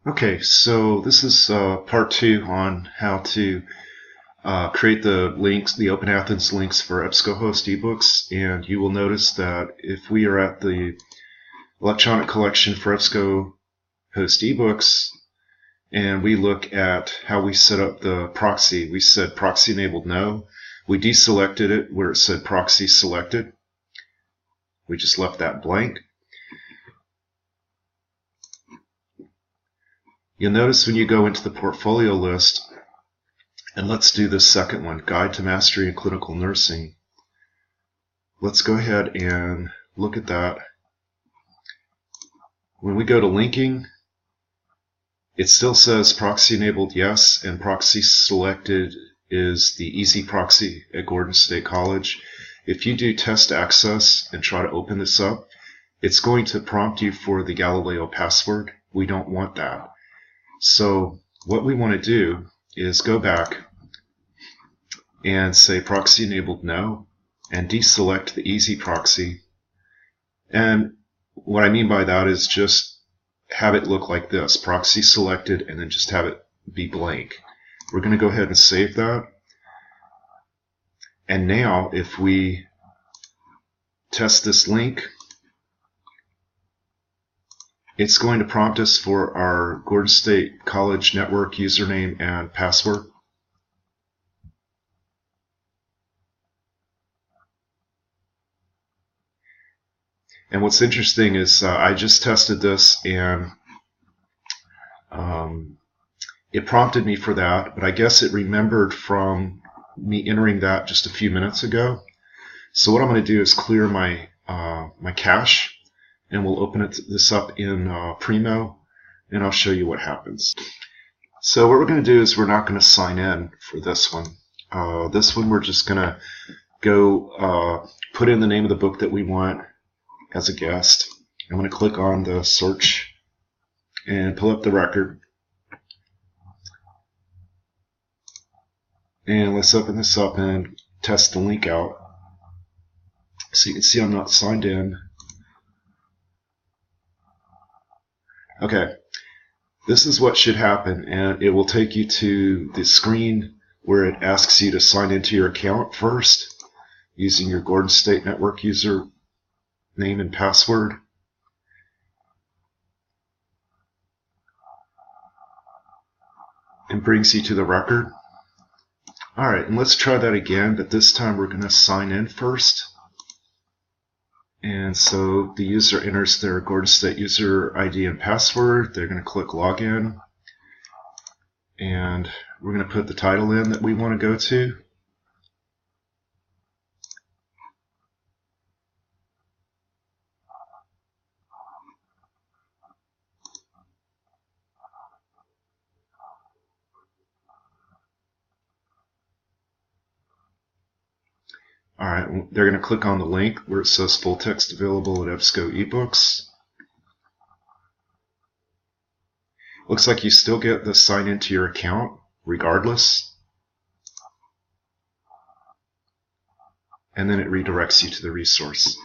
Okay, so this is part 2 on how to create the links, the Open Athens links for EBSCOhost ebooks, and you will notice that if we are at the electronic collection for EBSCOhost ebooks, and we look at how we set up the proxy, we said proxy enabled no. We deselected it where it said proxy selected. We just left that blank. You'll notice when you go into the portfolio list, and let's do this second one, Guide to Mastery in Clinical Nursing. Let's go ahead and look at that. When we go to linking, it still says proxy enabled yes, and proxy selected is the easy proxy at Gordon State College. If you do test access and try to open this up, it's going to prompt you for the Galileo password. We don't want that. So what we want to do is go back and say proxy enabled no and deselect the easy proxy. And what I mean by that is just have it look like this, proxy selected, and then just have it be blank. We're going to go ahead and save that. And now if we test this link, it's going to prompt us for our Gordon State College network username and password. And what's interesting is I just tested this and it prompted me for that, but I guess it remembered from me entering that just a few minutes ago. So what I'm going to do is clear my my cache, and we'll open this up in Primo, and I'll show you what happens. So what we're going to do is we're not going to sign in for this one. This one we're just going to go put in the name of the book that we want as a guest. I'm going to click on the search and pull up the record. And let's open this up and test the link out. So you can see I'm not signed in. Okay, this is what should happen, and it will take you to the screen where it asks you to sign into your account first using your Gordon State Network user name and password. It brings you to the record. Alright, and let's try that again, but this time we're going to sign in first. And so the user enters their Gordon State user ID and password. They're going to click login. And we're going to put the title in that we want to go to. Alright, they're going to click on the link where it says full text available at EBSCO ebooks. Looks like you still get the sign into your account regardless. And then it redirects you to the resource.